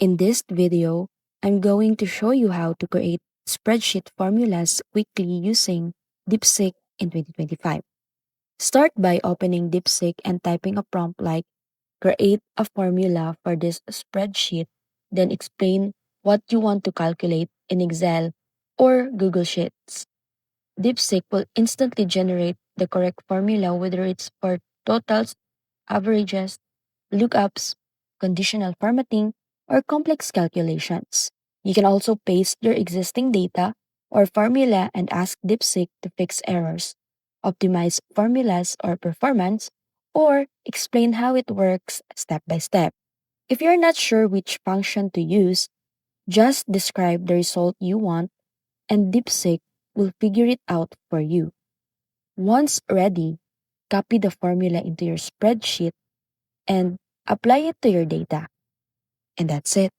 In this video, I'm going to show you how to create spreadsheet formulas quickly using DeepSeek in 2025. Start by opening DeepSeek and typing a prompt like create a formula for this spreadsheet, then explain what you want to calculate in Excel or Google Sheets. DeepSeek will instantly generate the correct formula whether it's for totals, averages, lookups, conditional formatting, or complex calculations. You can also paste your existing data or formula and ask DeepSeek to fix errors, optimize formulas or performance, or explain how it works step by step. If you're not sure which function to use, just describe the result you want and DeepSeek will figure it out for you. Once ready, copy the formula into your spreadsheet and apply it to your data. And that's it.